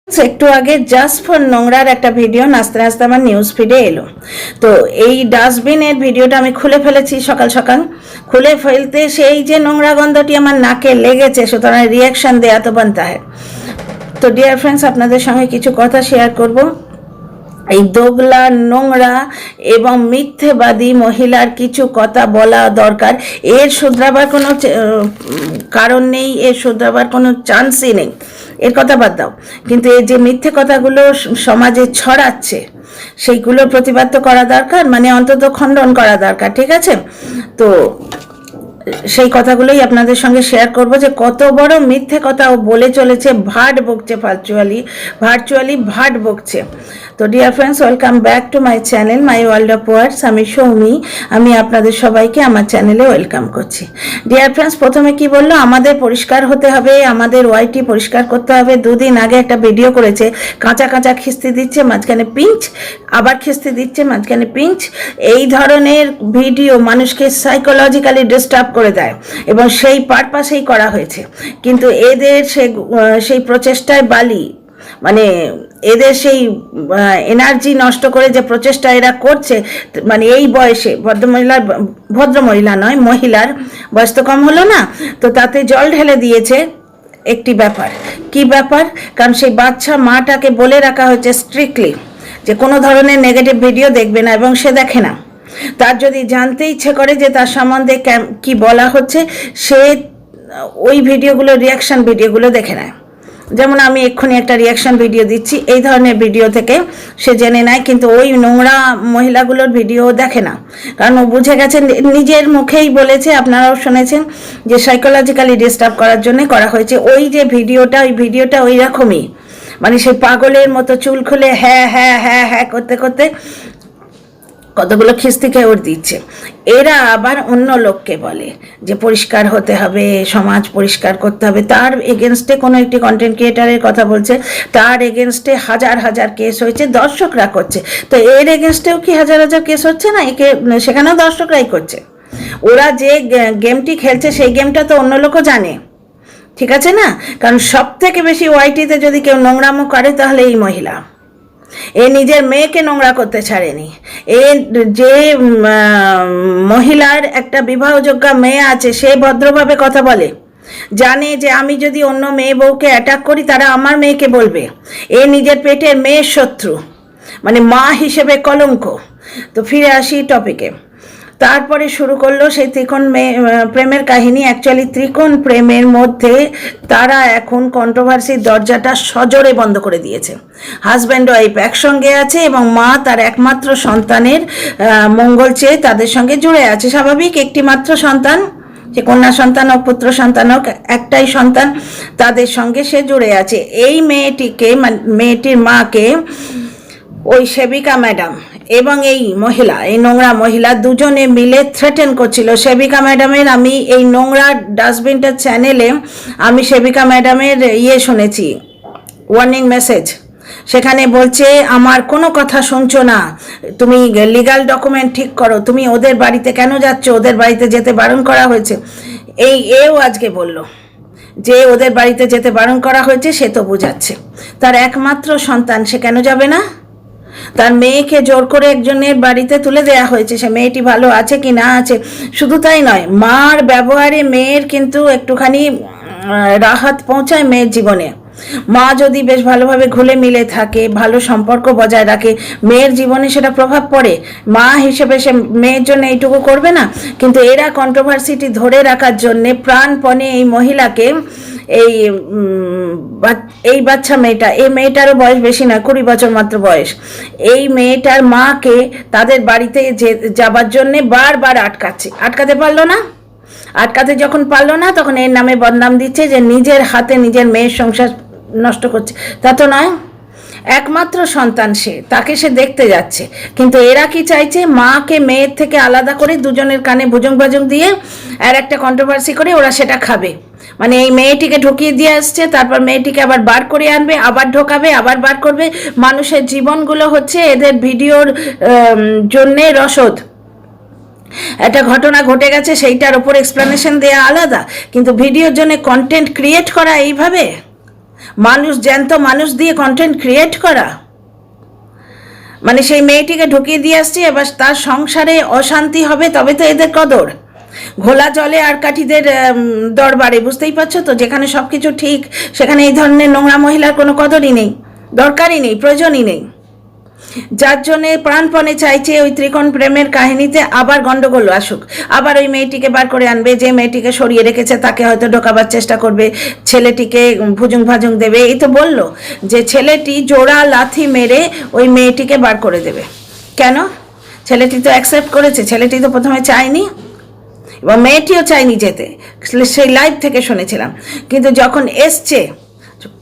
একটু আগে just for নোংরার একটা ভিডিও নাচতে নাচতে আমার নিউজ ফিডে এলো। তো এই ডাস্টবিনের ভিডিওটা আমি খুলে ফেলেছি সকাল সকাল। খুলে ফেলতে সেই যে নোংরা গন্ধটি আমার নাকে লেগেছে, সুতরাং রিয়াকশন দেয়া তো বানতা হয়। তো ডিয়ার ফ্রেন্ডস, আপনাদের সঙ্গে কিছু কথা শেয়ার করব। এই দোগলা, নোংরা এবং মিথ্যেবাদী মহিলার কিছু কথা বলা দরকার। এর শুধরাবার কোনো কারণ নেই, এর শুধরাবার কোনো চান্সই নেই, এর কথা বাদ দাও। কিন্তু এই যে মিথ্যে কথাগুলো সমাজে ছড়াচ্ছে, সেইগুলোর প্রতিবাদ তো করা দরকার, মানে অন্তত খণ্ডন করা দরকার, ঠিক আছে? তো সেই কথাগুলোই আপনাদের সঙ্গে শেয়ার করব যে কত বড় মিথ্যে কথা ও বলে চলেছে, ভাট বকছে, ভার্চুয়ালি ভাট বকছে। তো dear friends, welcome back to my channel my world of words. আমি সৌমি, আমি আপনাদের সবাইকে আমার চ্যানেলে ওয়েলকাম করছি। ডিয়ার ফ্রেন্ডস, প্রথমে কি বললো, আমাদের পরিষ্কার হতে হবে, আমাদের ওয়াইটি পরিষ্কার করতে হবে। দুদিন আগে একটা ভিডিও করেছে, কাঁচা কাঁচা খিস্তি দিচ্ছে, মাঝখানে পিঞ্চ, আবার খিস্তি দিচ্ছে, মাঝখানে পিঞ্চ। এই ধরনের ভিডিও মানুষকে সাইকোলজিক্যালি ডিস্টার্ব করে দেয় এবং সেই পারপাসেই করা হয়েছে। কিন্তু এদের সেই প্রচেষ্টায় বালি, মানে এদের সেই এনার্জি নষ্ট করে যে প্রচেষ্টা এরা করছে, মানে এই বয়সে ভদ্রমহিলা নয়, মহিলার বয়স তো কম হলো না, তো তাতে জল ঢেলে দিয়েছে একটি ব্যাপার। কি ব্যাপার? কারণ সেই বাচ্চা মাটাকে বলে রাখা হয়েছে স্ট্রিক্টলি যে কোনো ধরনের নেগেটিভ ভিডিও দেখবে না, এবং সে দেখে না। তার যদি জানতে ইচ্ছে করে যে তার সম্বন্ধে কি বলা হচ্ছে, সে ওই ভিডিওগুলো, রিয়াকশন ভিডিওগুলো দেখে নেয়। যেমন আমি এক্ষুনি একটা রিয়াকশন ভিডিও দিচ্ছি, এই ধরনের ভিডিও থেকে সে জেনে নেয়, কিন্তু ওই নোংরা মহিলাগুলোর ভিডিও দেখে না। কারণ ও বুঝে গেছে, নিজের মুখেই বলেছে, আপনারাও শুনেছেন, যে সাইকোলজিক্যালি ডিস্টার্ব করার জন্য করা হয়েছে। ওই যে ভিডিওটা, ওই ভিডিওটা ওই রকমই, মানে সেই পাগলের মতো চুল খুলে হ্যাঁ হ্যাঁ হ্যাঁ হ্যাঁ করতে করতে কতগুলো খিস্তি খেয়ে ওর দিচ্ছে। এরা আবার অন্য লোককে বলে যে পরিষ্কার হতে হবে, সমাজ পরিষ্কার করতে হবে। তার এগেনস্টে কোনো একটি কন্টেন্ট ক্রিয়েটারের কথা বলছে, তার এগেনস্টে হাজার হাজার কেস হয়েছে, দর্শকরা করছে। তো এর এগেনস্টেও কি হাজার হাজার কেস হচ্ছে না? একে সেখানেও দর্শকরাই করছে। ওরা যে গেমটি খেলছে সেই গেমটা তো অন্য লোকও জানে, ঠিক আছে না? কারণ সব থেকে বেশি ওয়াইটিতে যদি কেউ নোংরামো করে তাহলে এই মহিলা। এ নিজের মেয়েকে নোংরা করতে ছাড়েনি। এ যে মহিলার একটা বিবাহযোগ্য মেয়ে আছে, সে ভদ্রভাবে কথা বলে, জানে যে আমি যদি অন্য মেয়ে বউকে অ্যাটাক করি তারা আমার মেয়েকে বলবে। এ নিজের পেটের মেয়ের শত্রু, মানে মা হিসেবে কলঙ্ক। তো ফিরে আসি টপিকে। তারপরে শুরু করলো সেই ত্রিকোণ প্রেমের কাহিনী। অ্যাকচুয়ালি ত্রিকোণ প্রেমের মধ্যে তারা এখন কন্ট্রোভার্সির দরজাটা সজোরে বন্ধ করে দিয়েছে। হাজব্যান্ড ওয়াইফ একসঙ্গে আছে এবং মা তার একমাত্র সন্তানের মঙ্গল চেয়ে তাদের সঙ্গে জুড়ে আছে। স্বাভাবিক, একটি মাত্র সন্তান, সে কন্যা সন্তান হোক পুত্র সন্তান হোক, একটাই সন্তান, তাদের সঙ্গে সে জুড়ে আছে। এই মেয়েটিকে, মেয়েটির মাকে ওই সেবিকা ম্যাডাম এবং এই মহিলা, এই নোংরা মহিলা দুজনে মিলে থ্রেটেন করছিল। সেবিকা ম্যাডামের, আমি এই নোংরা ডাস্টবিনটার চ্যানেলে আমি সেবিকা ম্যাডামের শুনেছি, ওয়ার্নিং মেসেজ। সেখানে বলছে, আমার কোনো কথা শুনছো না, তুমি লিগাল ডকুমেন্ট ঠিক করো, তুমি ওদের বাড়িতে কেন যাচ্ছ, ওদের বাড়িতে যেতে বারণ করা হয়েছে। এও আজকে বলল যে ওদের বাড়িতে যেতে বারণ করা হয়েছে, সে তো বুঝাচ্ছে তার একমাত্র সন্তান, সে কেন যাবে না? তার মেয়েকে জোর করে একজনের বাড়িতে তুলে দেয়া হয়েছে, সে মেয়েটি ভালো আছে কি না আছে। শুধু তাই নয়, মার ব্যবহারে মেয়ের কিন্তু একটুখানি রাহাত পৌঁছায় মেয়ের জীবনে। মা যদি বেশ ভালোভাবে ঘুলে মিলে থাকে, ভালো সম্পর্ক বজায় রাখে, মেয়ের জীবনে সেটা প্রভাব পড়ে। মা হিসেবে সে মেয়ের জন্য এইটুকু করবে না? কিন্তু এরা কন্ট্রোভার্সিটি ধরে রাখার জন্যে প্রাণপণে এই মহিলাকে, এই বাচ্চা মেয়েটা, এই মেয়েটারও বয়স বেশি না, 20 বছর মাত্র বয়স, এই মেয়েটার মাকে তাদের বাড়িতে যাবার জন্যে বারবার আটকাতে পারলো না। আটকাতে যখন পারলো না, তখন এর নামে বদনাম দিচ্ছে যে নিজের হাতে নিজের মেয়ের সংসার নষ্ট করছে। তা তো নয়, একমাত্র সন্তান সে, তাকে সে দেখতে যাচ্ছে। কিন্তু এরা কি চাইছে, মাকে মেয়ের থেকে আলাদা করে দুজনের কানে ভুজুং ভাজুং দিয়ে আর একটা কন্ট্রোভার্সি করে ওরা সেটা খাবে। মানে এই মেয়েটিকে ঢুকিয়ে দিয়ে আসছে, তারপর মেয়েটিকে আবার বার করে আনবে, আবার ঢোকাবে, আবার বার করবে। মানুষের জীবনগুলো হচ্ছে এদের ভিডিওর জন্যে রসদ। একটা ঘটনা ঘটে গেছে, সেইটার ওপর এক্সপ্লেনেশন দেওয়া আলাদা, কিন্তু ভিডিওর জন্য কন্টেন্ট ক্রিয়েট করা এইভাবে, মানুষ, জ্যান্ত মানুষ দিয়ে কন্টেন্ট ক্রিয়েট করা, মানে সেই মেয়েটিকে ঢুকিয়ে দিয়ে আসছি, এবার তার সংসারে অশান্তি হবে তবে তো এদের কদর। ঘোলা জলে আর কাঠিদের দরবারে, বুঝতেই পারছো তো, যেখানে সব কিছু ঠিক সেখানে এই ধরনের নোংরা মহিলার কোনো কদরই নেই, দরকারই নেই, প্রয়োজনই নেই। যার জন্যে প্রাণপণে চাইছে ওই ত্রিকোণ প্রেমের কাহিনীতে আবার গন্ডগোল আসুক, আবার ওই মেয়েটিকে বার করে আনবে, যে মেয়েটিকে সরিয়ে রেখেছে তাকে হয়তো ঢোকাবার চেষ্টা করবে, ছেলেটিকে ভুজুং ভাজুং দেবে। এই তো বললো যে ছেলেটি জোড়া লাথি মেরে ওই মেয়েটিকে বার করে দেবে। কেন? ছেলেটি তো অ্যাকসেপ্ট করেছে, ছেলেটি তো প্রথমে চায়নি এবং মেয়েটিও চায়নি যেতে, সেই লাইভ থেকে শুনেছিলাম। কিন্তু যখন এসছে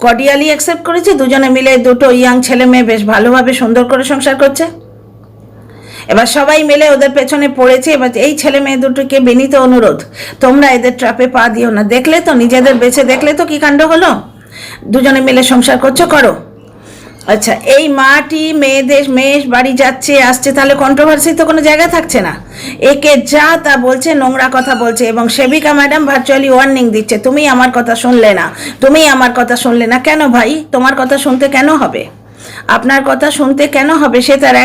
কর্ডিয়ালি অ্যাকসেপ্ট করেছে, দুজনে মিলে দুটো ইয়াং ছেলে মেয়ে বেশ ভালোভাবে সুন্দর করে সংসার করছে। এবার সবাই মিলে ওদের পেছনে পড়েছে। এবার এই ছেলে মেয়ে দুটোকে বিনীত অনুরোধ, তোমরা এদের ট্র্যাপে পা দিও না। দেখলে তো, নিজেদের বেছে দেখলে তো কি কাণ্ড হলো, দুজনে মিলে সংসার করছো, করো। আচ্ছা, এই মাটি মেয়ে বাড়ি যাচ্ছে আসছে, তাহলে কন্ট্রোভার্সি তো কোনো জায়গা থাকছে না। একে যা তা বলছে, নোংরা কথা বলছে, এবং সেবিকা ম্যাডাম ভার্চুয়ালি ওয়ার্নিং দিচ্ছে, তুমি আমার কথা শুনলে না, তুমি আমার কথা শুনলে না। কেন ভাই, তোমার কথা শুনতে কেন হবে? আপনার কথা শুনতে কেন হবে? সে তার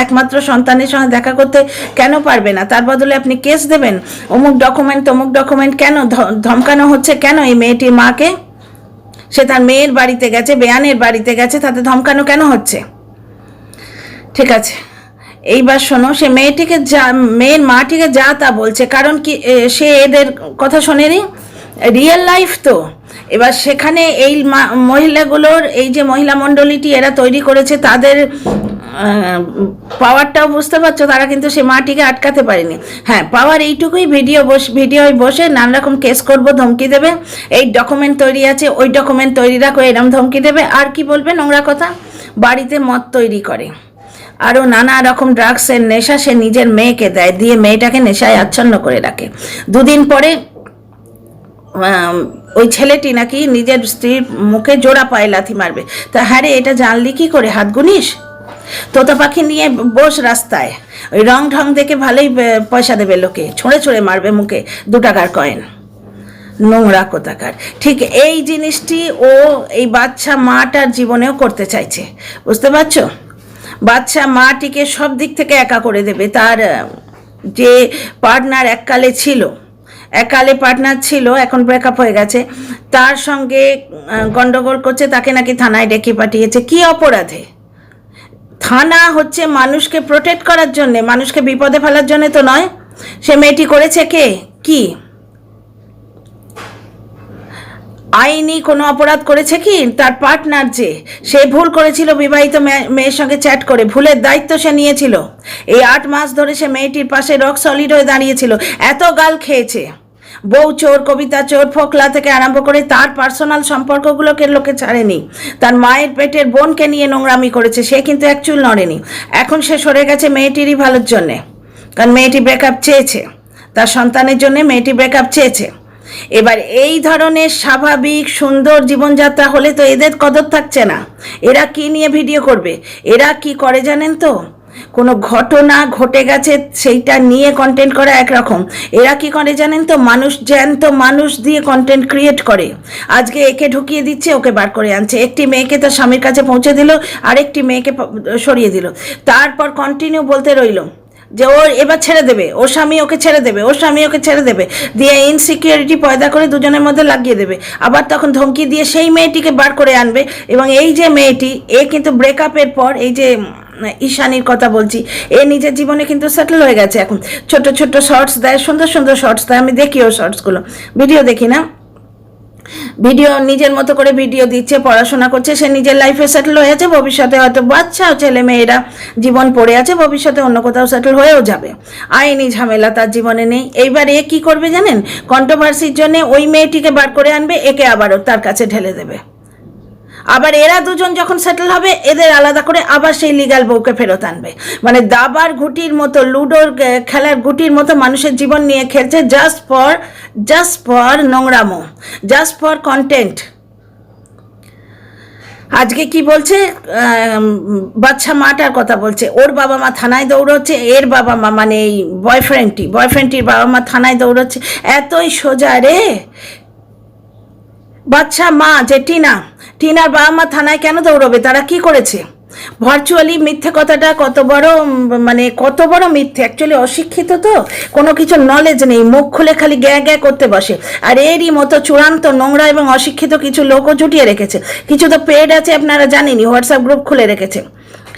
একমাত্র সন্তানের সঙ্গে দেখা করতে কেন পারবে না? তার বদলে আপনি কেস দেবেন, অমুক ডকুমেন্ট তমুক ডকুমেন্ট, কেন ধমকানো হচ্ছে কেন এই মেয়েটির মাকে? সে তার মেয়ের বাড়িতে গেছে, বেয়ানের বাড়িতে গেছে, তাতে ধমকানো কেন হচ্ছে? ঠিক আছে, এইবার শোনো, সে মেয়ের মাটিকে যা তা বলছে, কারণ কি সে এদের কথা শোনেনি? রিয়েল লাইফ তো। এবার সেখানে এই মহিলাগুলোর, এই যে মহিলা মণ্ডলীটি এরা তৈরি করেছে, তাদের পাওয়ারটাও বুঝতে পারছো, তারা কিন্তু সে মাটিকে আটকাতে পারেনি। হ্যাঁ, পাওয়ার এইটুকুই, ভিডিওয় বসে নানা রকম কেস করবো, ধমকি দেবে, এই ডকুমেন্ট তৈরি আছে, ওই ডকুমেন্ট তৈরি রাখো, এরম ধমকি দেবে। আর কি বলবে? নোংরা কথা। বাড়িতে মদ তৈরি করে, আরও নানা রকম ড্রাগসের নেশা সে নিজের মেয়েকে দেয়, দিয়ে মেয়েটাকে নেশায় আচ্ছন্ন করে রাখে। দুদিন পরে ওই ছেলেটি নাকি নিজের স্ত্রীর মুখে জোড়া পায়ে লাথি মারবে। তা হ্যাঁ রে, এটা জানলি কি করে? হাত গুনিস? তোতা পাখি নিয়ে বস রাস্তায়, ওই রং ঢং দেখে ভালোই পয়সা দেবে লোকে, ছুঁড়ে ছুঁড়ে মারবে মুখে 2 টাকার কয়েন। নোংরা কোথাকার। ঠিক এই জিনিসটি ও এই বাচ্চা মাটার জীবনেও করতে চাইছে, বুঝতে পারছো? বাচ্চা মাটিকে সব দিক থেকে একা করে দেবে। তার যে পার্টনার এককালে পার্টনার ছিল, এখন ব্রেকআপ হয়ে গেছে, তার সঙ্গে গন্ডগোল করছে, তাকে নাকি থানায় ডেকে পাঠিয়েছে। কি অপরাধে? থানা হচ্ছে মানুষকে প্রোটেক্ট করার জন্যে, মানুষকে বিপদে ফেলার জন্য তো নয়। সে মেয়েটি করেছে কি আইনি কোনো অপরাধ করেছে কি? তার পার্টনার যে, সে ভুল করেছিল বিবাহিত মেয়ের সঙ্গে চ্যাট করে, ভুলের দায়িত্ব সে নিয়েছিল। এই 8 মাস ধরে সে মেয়েটির পাশে রক সলিড হয়ে দাঁড়িয়েছিল। এত গাল খেয়েছে, বউ চোর, কবিতা চোর, ফোকলা থেকে আরম্ভ করে তার পার্সোনাল সম্পর্কগুলোকে লোকে ছাড়েনি। তার মায়ের পেটের বোনকে নিয়ে নোংরামি করেছে, সে কিন্তু এক চুল নড়েনি। এখন সে সরে গেছে মেয়েটিরই ভালোর জন্যে, কারণ মেয়েটি ব্রেকআপ চেয়েছে, তার সন্তানের জন্য মেয়েটি ব্রেকআপ চেয়েছে। এবার এই ধরনের স্বাভাবিক সুন্দর জীবনযাত্রা হলে তো এদের কদর থাকছে না। এরা কি নিয়ে ভিডিও করবে? এরা কি করে জানেন তো? কোনো ঘটনা ঘটে গেছে সেইটা নিয়ে কন্টেন্ট করা একরকম, এরা কি করে জানেন তো? জ্যান্ত মানুষ দিয়ে কন্টেন্ট ক্রিয়েট করে। আজকে একে ঢুকিয়ে দিচ্ছে, ওকে বার করে আনছে, একটি মেয়েকে তার স্বামীর কাছে পৌঁছে দিল, আরেকটি মেয়েকে সরিয়ে দিল, তারপর কন্টিনিউ বলতে রইল যে ওর এবার ছেড়ে দেবে, ওর স্বামী ওকে ছেড়ে দেবে, ওর স্বামী ওকে ছেড়ে দেবে, দিয়ে ইনসিকিউরিটি পয়দা করে দুজনের মধ্যে লাগিয়ে দেবে। আবার তখন ধমকি দিয়ে সেই মেয়েটিকে বার করে আনবে। এবং এই যে মেয়েটি, এ কিন্তু ব্রেকআপের পর, এই যে ঈশানীর কথা বলছি, এ নিজের জীবনে কিন্তু সেটেল হয়ে গেছে। এখন ছোট ছোট শর্টস দেয়, সুন্দর সুন্দর শর্টস দেয়, আমি দেখি ও শর্টসগুলো, ভিডিও দেখি না, ভিডিও নিজের মতো করে ভিডিও দিচ্ছে, পড়াশোনা করছে, সে নিজের লাইফে সেটেল হয়ে আছে, ভবিষ্যতে হয়তো বাচ্চা ছেলে মেয়েরা জীবন পড়ে আছে, ভবিষ্যতে অন্য কোথাও সেটেল হয়েও যাবে, আইনি ঝামেলা তার জীবনে নেই। এইবার এ কি করবে জানেন? কন্ট্রোভার্সির জন্য ওই মেয়েটিকে বার করে আনবে, একে আবারও তার কাছে ঢেলে দেবে। আবার এরা দুজন যখন সেটেল হবে, এদের আলাদা করে আবার সেই লিগ্যাল বউকে ফেরত আনবে। মানে দাবার গুটির মতো, লুডোর খেলার গুটির মতো মানুষের জীবন নিয়ে খেলছে, জাস্ট ফর নোংরামো, জাস্ট ফর কন্টেন্ট। আজকে কি বলছে? বাচ্চা মাটার কথা বলছে, ওর বাবা মা থানায় দৌড়চ্ছে, এর বাবা মা মানে এই বয়ফ্রেন্ডটির বাবা মা থানায় দৌড়চ্ছে। এতই সোজা রে, বাচ্চা মা যে টিনার বাবা মা থানায় কেন দৌড়বে? তারা কি করেছে? ভার্চুয়ালি মিথ্যে কথাটা কত বড় মিথ্যে। অ্যাকচুয়ালি অশিক্ষিত তো, কোনো কিছু নলেজ নেই, মুখ খুলে খালি গ্যা গ্যা করতে বসে। আর এরই মতো চূড়ান্ত নোংরা এবং অশিক্ষিত কিছু লোকও জুটিয়ে রেখেছে। কিছু তো পেড আছে, আপনারা জানেনই, হোয়াটসঅ্যাপ গ্রুপ খুলে রেখেছে।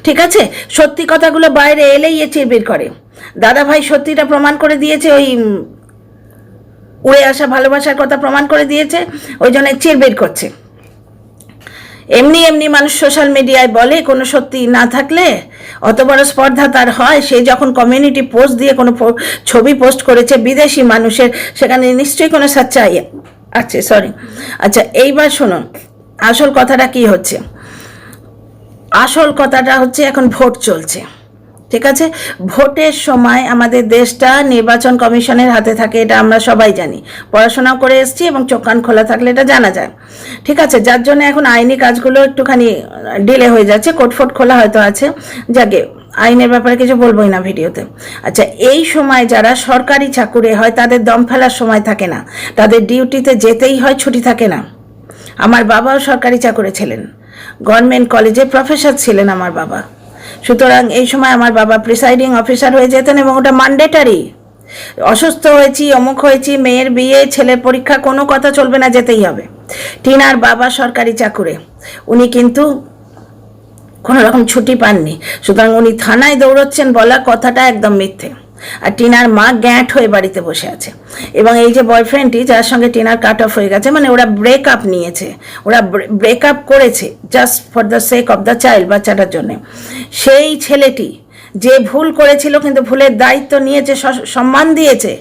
ঠিক আছে, সত্যি কথাগুলো বাইরে এলেই এ চিরবির করে। দাদা ভাই সত্যিটা প্রমাণ করে দিয়েছে, ওই উড়ে আসা ভালোবাসার কথা প্রমাণ করে দিয়েছে, ওই জন্য চিরবির করছে। এমনি মানুষ সোশ্যাল মিডিয়ায় বলে, কোনো সত্যি না থাকলে অত বড় স্পর্ধা তার হয়। সে যখন কমিউনিটি পোস্ট দিয়ে কোনো ছবি পোস্ট করেছে বিদেশি মানুষের, সেখানে নিশ্চয়ই কোনো সচ্চাই আছে। আচ্ছা, এইবার শুনুন আসল কথাটা কি হচ্ছে। আসল কথাটা হচ্ছে এখন ভোট চলছে, ঠিক আছে? ভোটের সময় আমাদের দেশটা নির্বাচন কমিশনের হাতে থাকে, এটা আমরা সবাই জানি, পড়াশোনাও করে এসেছি এবং চোখ কান খোলা থাকলে এটা জানা যায়। ঠিক আছে, যার জন্য এখন আইনি কাজগুলো একটুখানি ডিলে হয়ে যাচ্ছে, কোর্ট খোলা হয়তো আছে, যাকে আইনের ব্যাপারে কিছু বলবোই না ভিডিওতে। আচ্ছা, এই সময় যারা সরকারি চাকুরে হয় তাদের দম ফেলার সময় থাকে না, তাদের ডিউটিতে যেতেই হয়, ছুটি থাকে না। আমার বাবাও সরকারি চাকুরে ছিলেন, গভর্নমেন্ট কলেজে প্রফেসর ছিলেন আমার বাবা। সুতরাং এই সময় আমার বাবা প্রিসাইডিং অফিসার হয়ে যেতেন এবং ওটা ম্যান্ডেটারি। অসুস্থ হয়েছি, অমুক হয়েছি, মেয়ের বিয়ে, ছেলের পরীক্ষা, কোনো কথা চলবে না, যেতেই হবে। টিনার বাবা সরকারি চাকুরে, উনি কিন্তু কোনো রকম ছুটি পাননি। সুতরাং উনি থানায় দৌড়চ্ছেন বলা কথাটা একদম মিথ্যে। আর টিনার মা গ্যাঁট হয়ে বাড়িতে বসে আছে। এবং এই যে বয়ফ্রেন্ডটি যার সঙ্গে টিনার কাট অফ হয়ে গেছে, মানে ওরা ব্রেকআপ নিয়েছে, ওরা ব্রেকআপ করেছে just for the sake of the child, বাচ্চাটার জন্যে। সেই ছেলেটি যে ভুল করেছিল কিন্তু ভুলের দায়িত্ব নিয়েছে, সম্মান দিয়েছে।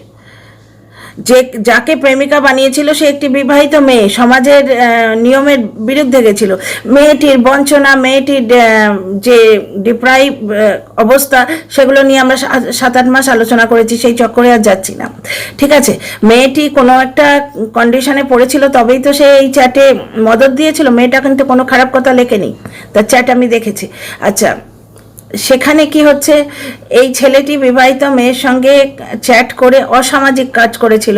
যে যাকে প্রেমিকা বানিয়েছিল সে একটি বিবাহিত মেয়ে, সমাজের নিয়মের বিরুদ্ধে গেছিল। মেয়েটির বঞ্চনা, মেয়েটির যে ডিপ্রাইভ অবস্থা, সেগুলো নিয়ে আমরা 7-8 মাস আলোচনা করেছি, সেই চক্করে আর যাচ্ছি না। ঠিক আছে, মেয়েটি কোনো একটা কন্ডিশনে পড়েছিল, তবেই তো সে এই চ্যাটে মদত দিয়েছিল। মেয়েটা কিন্তু কোনো খারাপ কথা লেখেনি, তার চ্যাট আমি দেখেছি। আচ্ছা, সেখানে কি হচ্ছে, এই ছেলেটি বিবাহিত মেয়ের সঙ্গে চ্যাট করে অসামাজিক কাজ করেছিল,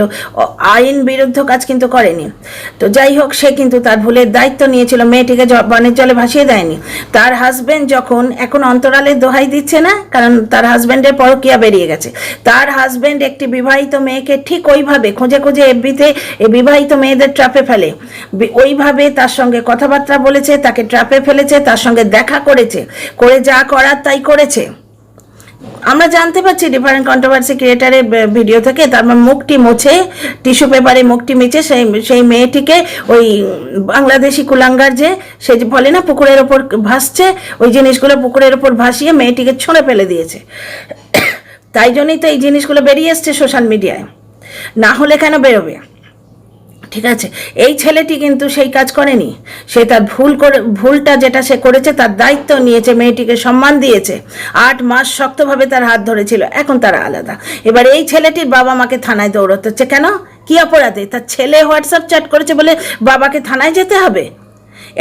আইন বিরুদ্ধ কাজ কিন্তু করেনি। তো যাই হোক, সে কিন্তু তার ভুলের দায়িত্ব নিয়েছিল, মেয়েটিকে বানের জলে ভাসিয়ে দেয়নি। তার হাজব্যান্ড যখন এখন অন্তরালে দোহাই দিচ্ছে না, কারণ তার হাজব্যান্ডের পরকীয়া বেরিয়ে গেছে, তার হাজব্যান্ড একটি বিবাহিত মেয়েকে ঠিক ওইভাবে খুঁজে এফবিতে এই বিবাহিত মেয়েদের ট্র্যাপে ফেলে, ওইভাবে তার সঙ্গে কথাবার্তা বলেছে, তাকে ট্র্যাপে ফেলেছে, তার সঙ্গে দেখা করেছে, করে যা করার তাই করেছে। আমরা জানতে পারছি ডিফারেন্ট কন্ট্রোভার্সি ক্রিয়েটারের ভিডিও থেকে। তারপর মুখটি মুছে, টিস্যু পেপারে মুখটি মিছে সেই মেয়েটিকে, ওই বাংলাদেশি কুলাঙ্গার যে সে যে বলে না পুকুরের ওপর ভাসছে, ওই জিনিসগুলো পুকুরের ওপর ভাসিয়ে মেয়েটিকে ছুঁড়ে ফেলে দিয়েছে। তাই জন্যই তো এই জিনিসগুলো বেরিয়ে এসছে সোশ্যাল মিডিয়ায়, না হলে কেন বেরোবে? ঠিক আছে, এই ছেলেটি কিন্তু সেই কাজ করেনি। সে তার ভুলটা যেটা সে করেছে তার দায়িত্ব নিয়েছে, মেয়েটিকে সম্মান দিয়েছে, 8 মাস শক্তভাবে তার হাত ধরেছিল। এখন তারা আলাদা। এবার এই ছেলেটির বাবা মাকে থানায় দৌড়াতে হচ্ছে কেন? কি অপরাধে? তার ছেলে হোয়াটসঅ্যাপ চ্যাট করেছে বলে বাবাকে থানায় যেতে হবে?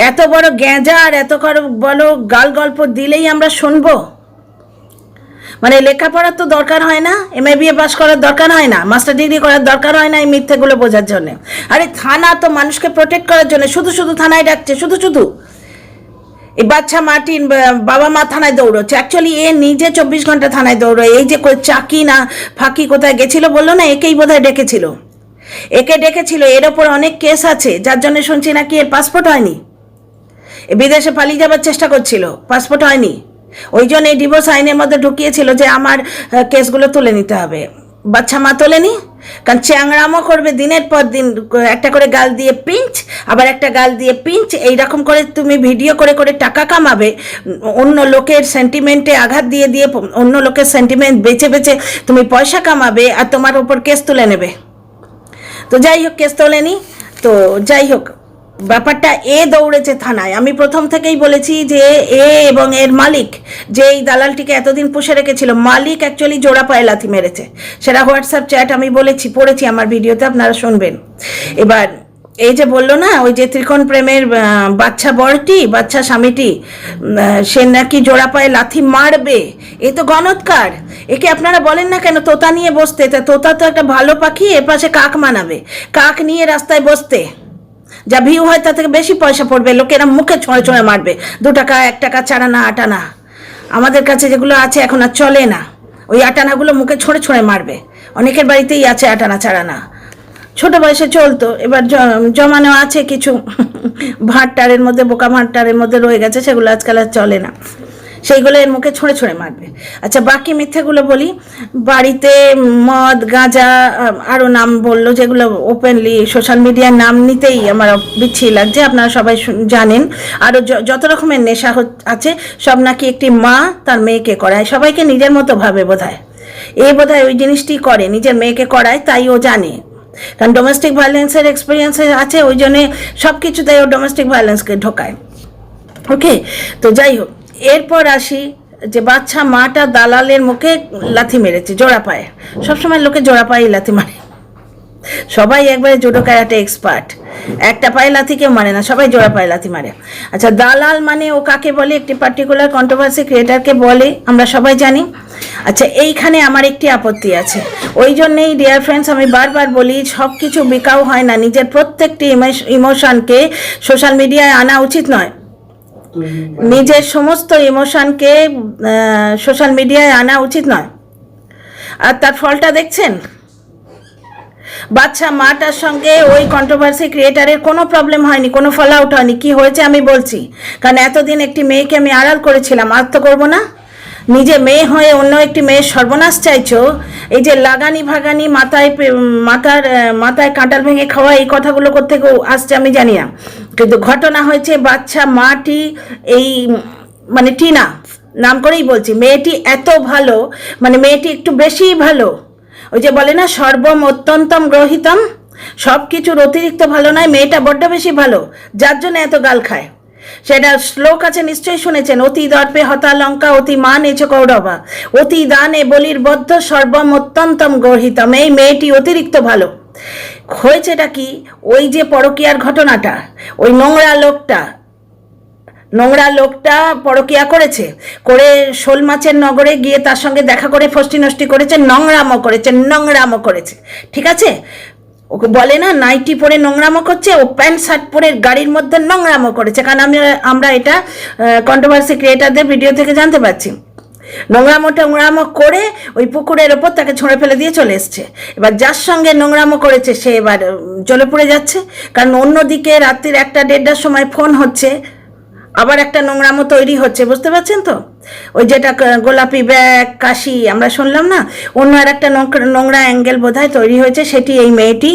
এত বড় গ্যাঁজা আর এত বড় গাল গল্প দিলেই আমরা শুনবো? মানে লেখাপড়ার তো দরকার হয় না, MA-BA পাস করার দরকার হয় না, মাস্টার ডিগ্রি করার দরকার হয় না এই মিথ্যেগুলো বোঝার জন্য। আরে থানা তো মানুষকে প্রোটেক্ট করার জন্য, শুধু থানায় ডাকছে, শুধু এই বাচ্চা মার্টিন বাবা মা থানায় দৌড়চ্ছে। অ্যাকচুয়ালি এ নিজে 24 ঘন্টা থানায় দৌড়োয়। এই যে চাকি না ফাঁকি কোথায় গেছিল বললো না, একেই বোধহয় ডেকেছিল, এর ওপর অনেক কেস আছে, যার জন্য শুনছি নাকি এর পাসপোর্ট হয়নি, বিদেশে পালিয়ে যাবার চেষ্টা করছিল, পাসপোর্ট হয়নি। ওই জন্য এই ডিভোর্স আইনের মধ্যে ঢুকিয়েছিল যে আমার কেসগুলো তুলে নিতে হবে। বাচ্চা মা তোলেনি, কারণ চ্যাংরামও করবে দিনের পর দিন, একটা করে গাল দিয়ে পিঞ্চ, আবার একটা গাল দিয়ে পিঞ্চ, এইরকম করে তুমি ভিডিও করে টাকা কামাবে, অন্য লোকের সেন্টিমেন্টে আঘাত দিয়ে অন্য লোকের সেন্টিমেন্ট বেচে তুমি পয়সা কামাবে, আর তোমার ওপর কেস তুলে নেবে। তো যাই হোক, কেস তোলেনি। তো যাই হোক, ব্যাপারটা এ দৌড়েছে থানায়। আমি প্রথম থেকেই বলেছি যে এ এবং এর মালিক, যে এই দালালটিকে এতদিন পুষে রেখেছিল, মালিক অ্যাকচুয়ালি জোড়া পায়ে লাথি মেরেছে। সেটা হোয়াটসঅ্যাপ চ্যাট আমি পড়েছি আমার ভিডিওতে, আপনারা শুনবেন। এবার এই যে বললো না, ওই যে ত্রিকোণ প্রেমের বাচ্চা স্বামীটি, সে নাকি জোড়া পায়ে লাথি মারবে, এ তো গণৎকার। একে আপনারা বলেন না কেন তোতা নিয়ে বসতে? তা তোতা তো একটা ভালো পাখি, এর পাশে কাক মানাবে, কাক নিয়ে রাস্তায় বসতে। যা ভিউ হয় তা থেকে বেশি পয়সা পড়বে, লোকেরা মুখে ছুঁড়ে ছুঁড়ে মারবে, 2 টাকা 1 টাকা 4 আনা 8 আনা। আমাদের কাছে যেগুলো আছে এখন আর চলে না, ওই 8 আনাগুলো মুখে ছুঁড়ে ছুঁড়ে মারবে। অনেকের বাড়িতেই আছে 8 আনা 4 আনা, ছোট বয়সে চলতো, এবার জমানো আছে কিছু ভাঁড়টারের মধ্যে, বোকা ভাঁড়টারের মধ্যে রয়ে গেছে, সেগুলো আজকাল আর চলে না, সেইগুলো এর মুখে ছুঁড়ে ছুঁড়ে মারবে। আচ্ছা, বাকি মিথ্যেগুলো বলি। বাড়িতে মদ গাঁজা আরও নাম বললো, যেগুলো ওপেনলি সোশ্যাল মিডিয়ার নাম নিতেই আমার বিচ্ছিরি লাগছে, আপনারা সবাই জানেন। আরও যত রকমের নেশা আছে সব নাকি একটি মা তার মেয়েকে করায়, সবাইকে নিজের মতো ভাবে বোধহয়, বোধহয় ওই জিনিসটি করে, নিজের মেয়েকে করায়, তাই ও জানে, কারণ ডোমেস্টিক ভায়োলেন্সের এক্সপিরিয়েন্স আছে, ওই জন্যে সব কিছুতেই ও ডোমেস্টিক ভায়োলেন্সকে ঢোকায়। ওকে, তো যাই হোক, এরপর আসি যে বাচ্চা মাটা দালালের মুখে লাথি মেরেছে জোড়া পায়ে। সবসময় লোকে জোড়া পায়ে লাথি মারে, সবাই একবারে জুডো ক্যারাটে এক্সপার্ট, একটা পায়ে লাথি কেউ মারে না, সবাই জোড়া পায়ে লাথি মারে। আচ্ছা, দালাল মানে ও কাকে বলে, একটি পার্টিকুলার কন্ট্রোভার্সি ক্রিয়েটারকে বলে, আমরা সবাই জানি। আচ্ছা, এইখানে আমার একটি আপত্তি আছে, ওই জন্যেই ডিয়ার ফ্রেন্ডস আমি বারবার বলি, সব কিছু বিকাও হয় না, নিজের প্রত্যেকটি ইমোশনকে সোশ্যাল মিডিয়ায় আনা উচিত নয়, নিজের সমস্ত ইমোশনকে সোশ্যাল মিডিয়ায় আনা উচিত নয়। আর তার ফলটা দেখছেন, বাচ্চা মাটার সঙ্গে ওই কন্ট্রোভার্সি ক্রিয়েটারের কোনো প্রবলেম হয়নি, কোনো ফল আউট হয়নি। কি হয়েছে আমি বলছি, কারণ এতদিন একটি মেয়েকে আমি আড়াল করেছিলাম, আর তো করবো না। নিজে মেয়ে হয়ে অন্য একটি মেয়ের সর্বনাশ চাইছো, এই যে লাগানি ভাগানি মাথায় কাঁটাল ভেঙে খাওয়া, এই কথাগুলো কোত্থেকে আসছে আমি জানি না, কিন্তু ঘটনা হয়েছে বাচ্চা মাটি, এই মানে টিনা নাম করেই বলছি, মেয়েটি এত ভালো, মানে মেয়েটি একটু বেশিই ভালো, ওই যে বলে না সর্বম অত্যন্তম গ্রহিতম, সব কিছুর অতিরিক্ত ভালো নয়, মেয়েটা বড্ড বেশি ভালো, যার জন্য এত গাল খায়। সেটা শ্লোক আছে, নিশ্চয়ই শুনেছেন, অতি দর্পে হতা লঙ্কা অতি মান এছ কৌরবা, অতি দানে বলির বদ্ধ সর্বম অত্যন্তম গ্রহিতম। এই মেয়েটি অতিরিক্ত ভালো। হয়েছেটা কি, ওই যে পরকীয়ার ঘটনাটা, ওই নোংরা লোকটা পরকীয়া করেছে, করে শোল মাছের নগরে গিয়ে তার সঙ্গে দেখা করে ফষ্টি নষ্টি করেছে, নোংরামো করেছে, ঠিক আছে। ওকে বলে না নাইটি পরে নোংরামো করছে, ও প্যান্ট শার্ট পরে গাড়ির মধ্যে নোংরামো করেছে, কারণ আমরা এটা কন্ট্রোভার্সি ক্রিয়েটারদের ভিডিও থেকে জানতে পারছি। নোংরামো করে ওই পুকুরের ওপর তাকে ছুঁড়ে ফেলে দিয়ে চলে এসছে। এবার যার সঙ্গে নোংরামো করেছে সে এবার জ্বলে পড়ে যাচ্ছে, কারণ অন্যদিকে রাত্রির 1-1:30টার সময় ফোন হচ্ছে, আবার একটা নোংরামো তৈরি হচ্ছে, বুঝতে পারছেন তো। ওই যেটা গোলাপি ব্যাগ কাশি আমরা শুনলাম না, অন্য আর একটা নোংরা অ্যাঙ্গেল বোধহয় তৈরি হয়েছে, সেটি এই মেয়েটি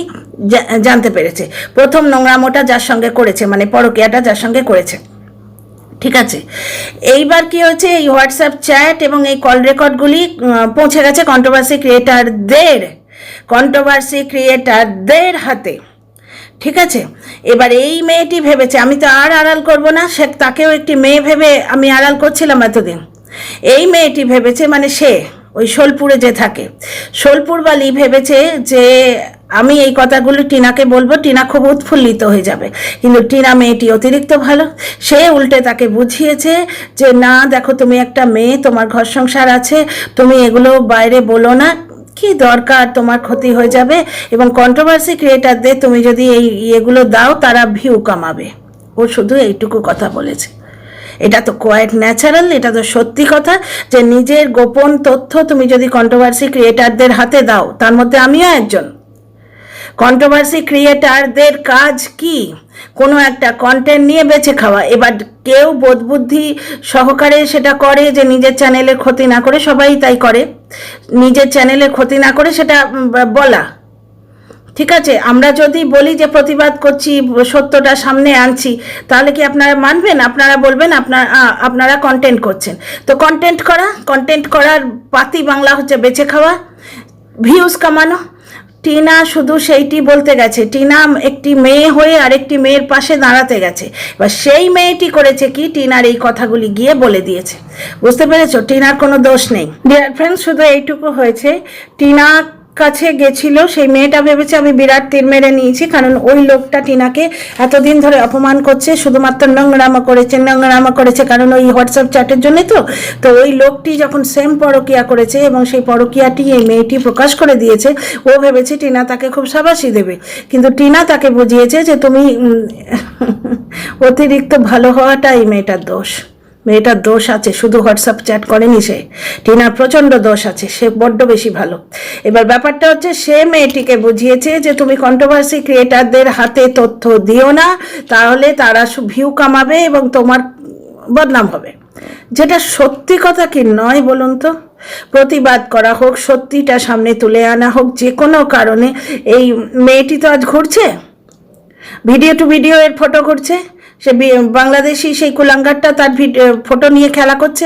জানতে পেরেছে। প্রথম নোংরামোটা যার সঙ্গে করেছে, মানে পরকীয়াটা যার সঙ্গে করেছে, ঠিক আছে। এইবার কি হয়েছে, এই হোয়াটসঅ্যাপ চ্যাট এবং এই কল রেকর্ডগুলি পৌঁছে গেছে কন্ট্রোভার্সি ক্রিয়েটারদের হাতে, ঠিক আছে। এবার এই মেয়েটি ভেবেছে আমি তো আর আড়াল করব না, সে তাকেও একটি মেয়ে ভেবে আমি আড়াল করছিলাম এতদিন। এই মেয়েটি ভেবেছে, মানে সে ওই সোলপুরে যে থাকে, সোলপুরবালি ভেবেছে যে আমি এই কথাগুলো টিনাকে বলবো, টিনা খুব উৎফুল্লিত হয়ে যাবে, কিন্তু টিনা মেয়েটি অতিরিক্ত ভালো, সে উল্টে তাকে বুঝিয়েছে যে না দেখো, তুমি একটা মেয়ে, তোমার ঘর সংসার আছে, তুমি এগুলো বাইরে বলো না, কি দরকার, তোমার ক্ষতি হয়ে যাবে, এবং কন্ট্রোভার্সি ক্রিয়েটারদের তুমি যদি এগুলো দাও তারা ভিউ কামাবে। ও শুধু এইটুকু কথা বলেছে, এটা তো কোয়াইট ন্যাচারাল, এটা তো সত্যি কথা যে নিজের গোপন তথ্য তুমি যদি কন্ট্রোভার্সি ক্রিয়েটারদের হাতে দাও, তার মধ্যে আমিও একজন। কন্ট্রোভার্সি ক্রিয়েটারদের কাজ কি, কোনো একটা কন্টেন্ট নিয়ে বেছে খাওয়া। এবার কেউ বোধবুদ্ধি সহকারে সেটা করে যে নিজের চ্যানেলের ক্ষতি না করে, সবাই তাই করে, নিজের চ্যানেলের ক্ষতি না করে সেটা বলা, ঠিক আছে। আমরা যদি বলি যে প্রতিবাদ করছি, সত্যটা সামনে আনছি, তাহলে কি আপনারা মানবেন? আপনারা বলবেন আপনারা কন্টেন্ট করছেন। তো কন্টেন্ট করার পাতি বাংলা হচ্ছে বেছে খাওয়া, ভিউজ কামানো। টিনা শুধু সেইটি বলতে গেছে, টিনা একটি মেয়ে হয়ে আরেকটি মেয়ের পাশে দাঁড়াতে গেছে, এবার সেই মেয়েটি করেছে কি, টিনার এই কথাগুলি গিয়ে বলে দিয়েছে, বুঝতে পেরেছো? টিনার কোনো দোষ নেই ডিয়ার ফ্রেন্ডস, শুধু এইটুকু হয়েছে, টিনা কাছে গেছিল, সেই মেয়েটা ভেবেছে আমি বিরাট তীর মেরে নিয়েছি, কারণ ওই লোকটা টিনাকে এতদিন ধরে অপমান করছে, শুধুমাত্র নোংরামা করেছে কারণ ওই হোয়াটসঅ্যাপ চ্যাটের জন্য। তো ওই লোকটি যখন সেম পরকীয়া করেছে এবং সেই পরকীয়াটি এই মেয়েটি প্রকাশ করে দিয়েছে, ও ভেবেছে টিনা তাকে খুব শাবাশি দেবে, কিন্তু টিনা তাকে বুঝিয়েছে যে তুমি অতিরিক্ত ভালো হওয়াটা এই মেয়েটার দোষ আছে, শুধু হোয়াটসঅ্যাপ চ্যাট করেনি সে, টিনার প্রচণ্ড দোষ আছে, সে বড্ড বেশি ভালো। এবার ব্যাপারটা হচ্ছে সে মেয়েটিকে বুঝিয়েছে যে তুমি কন্ট্রোভার্সি ক্রিয়েটারদের হাতে তথ্য দিও না, তাহলে তারা ভিউ কামাবে এবং তোমার বদনাম হবে। যেটা সত্যি কথা কি নয় বলুন তো? প্রতিবাদ করা হোক, সত্যিটা সামনে তুলে আনা হোক, যে কোনো কারণে। এই মেয়েটি তো আজ ঘুরছে, ভিডিও টু ভিডিও এর ফটো করছে, সে বাংলাদেশি সেই কুলাঙ্গারটা তার ফটো নিয়ে খেলা করছে,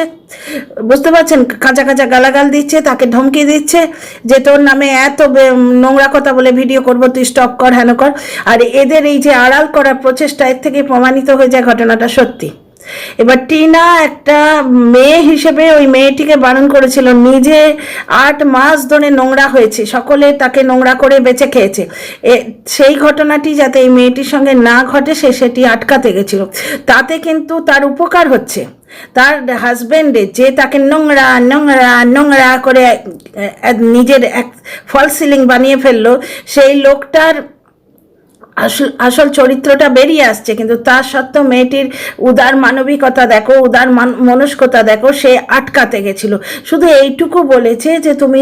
বুঝতে পারছেন? কাঁচা কাঁচা গালাগাল দিচ্ছে, তাকে ধমকি দিচ্ছে যে তোর নামে এত নোংরা কথা বলে ভিডিও করব, তুই স্টপ কর, হেন কর। আর এদের এই যে আড়াল করার প্রচেষ্টা, এর থেকে প্রমাণিত হয়ে যায় ঘটনাটা সত্যি। এবার টিনা একটা মেয়ে হিসেবে ওই মেয়েটিকে বারণ করেছিল, নিজে 8 মাস ধরে নোংরা হয়েছে, সকলে তাকে নোংরা করে বেঁচে খেয়েছে, সেই ঘটনাটি যাতে এই মেয়েটির সঙ্গে না ঘটে সেটি আটকাতে গেছিল। তাতে কিন্তু তার উপকার হচ্ছে, তার হাজব্যান্ডের যে তাকে নোংরা নোংরা নোংরা করে নিজের এক ফলস সিলিং বানিয়ে ফেললো, সেই লোকটার আসল চরিত্রটা বেরিয়ে আসছে। কিন্তু তার সত্ত্বেও মেয়েটির উদার মানবিকতা দেখো, উদার মনস্কতা দেখো, সে আটকাতে গেছিল। শুধু এইটুকু বলেছে যে তুমি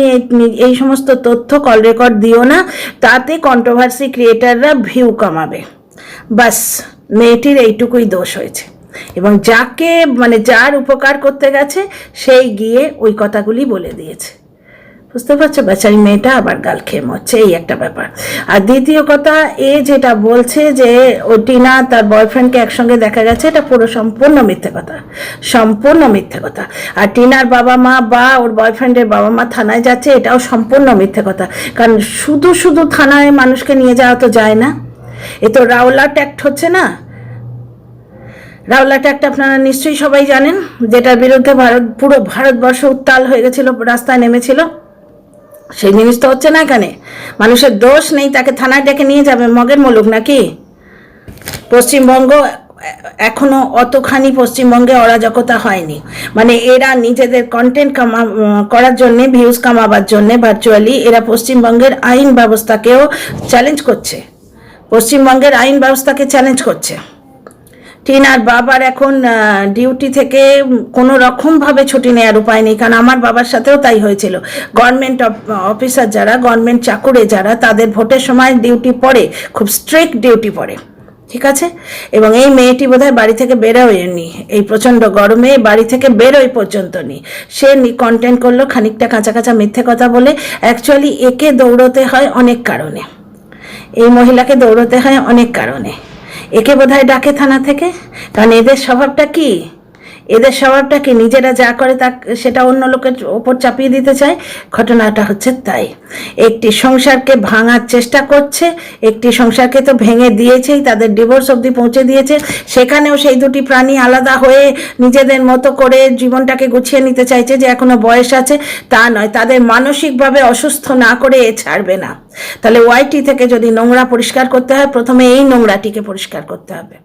এই সমস্ত তথ্য কল রেকর্ড দিও না, তাতে কন্ট্রোভার্সি ক্রিয়েটাররা ভিউ কামাবে, বাস। মেয়েটির এইটুকুই দোষ হয়েছে, এবং যার উপকার করতে গেছে সেই গিয়ে ওই কথাগুলি বলে দিয়েছে। বুঝতে পারছো? বেচারি মেয়েটা আবার গাল খেয়ে মরছে, এই একটা ব্যাপার। আর দ্বিতীয় কথা, যেটা বলছে যে ও টিনা তার বয়ফ্রেন্ডকে একসঙ্গে দেখা গেছে, এটা সম্পূর্ণ মিথ্যে কথা, সম্পূর্ণ মিথ্যে কথা। আর টিনার বাবা মা বা ওর বয়ফ্রেন্ডের বাবা মা থানায় যাচ্ছে, এটাও সম্পূর্ণ মিথ্যে কথা। কারণ শুধু থানায় মানুষকে নিয়ে যাওয়া তো যায় না, এ তো রাওলাট অ্যাক্ট হচ্ছে না? রাওলাট অ্যাক্ট আপনারা নিশ্চয়ই সবাই জানেন, যেটার বিরুদ্ধে পুরো ভারতবর্ষ উত্তাল হয়ে গেছিল, রাস্তায় নেমেছিল। সেই জিনিস তো হচ্ছে না এখানে। মানুষের দোষ নেই, তাকে থানায় ডেকে নিয়ে যাবে মগের মুলুক নাকি? পশ্চিমবঙ্গ এখনো অতখানি পশ্চিমবঙ্গে অরাজকতা হয়নি। এরা নিজেদের কন্টেন্ট করার জন্য, ভিউজ কামাবার জন্য ভার্চুয়ালি এরা পশ্চিমবঙ্গের আইন ব্যবস্থাকেও চ্যালেঞ্জ করছে, পশ্চিমবঙ্গের আইন ব্যবস্থাকে চ্যালেঞ্জ করছে। টিনার বাবার এখন ডিউটি থেকে কোনো রকমভাবে ছুটি নেওয়ার উপায় নেই, কারণ আমার বাবার সাথেও তাই হয়েছিল। গভর্নমেন্ট অফিসার যারা, গভর্নমেন্ট চাকুরে যারা, তাদের ভোটের সময় ডিউটি পড়ে, খুব স্ট্রিক্ট ডিউটি পড়ে, ঠিক আছে? এবং এই মেয়েটি বোধহয় বাড়ি থেকে বেরোয়নি, এই প্রচণ্ড গরমে বাড়ি থেকে বেরোয় পর্যন্ত নি। সে কন্টেন্ট করলো খানিকটা কাঁচা কাঁচা মিথ্যে কথা বলে। অ্যাকচুয়ালি একে দৌড়তে হয় অনেক কারণে, এই মহিলাকে দৌড়তে হয় অনেক কারণে। একে বোধহয় ডাকে থানা থেকে, কারণ এদের স্বভাবটা কি, নিজেরা যা করে সেটা অন্য লোকের ওপর চাপিয়ে দিতে চায়। ঘটনাটা হচ্ছে তাই। একটি সংসারকে ভাঙার চেষ্টা করছে, একটি সংসারকে তো ভেঙে দিয়েছেই, তাদের ডিভোর্স অবধি পৌঁছে দিয়েছে। সেখানেও সেই দুটি প্রাণী আলাদা হয়ে নিজেদের মতো করে জীবনটাকে গুছিয়ে নিতে চাইছে, যে এখনো বয়স আছে। তা নয়, তাদের মানসিকভাবে অসুস্থ না করে ছাড়বে না। তাহলে ওয়াইটি থেকে যদি নোংরা পরিষ্কার করতে হয়, প্রথমে এই নোংরাটিকে পরিষ্কার করতে হবে।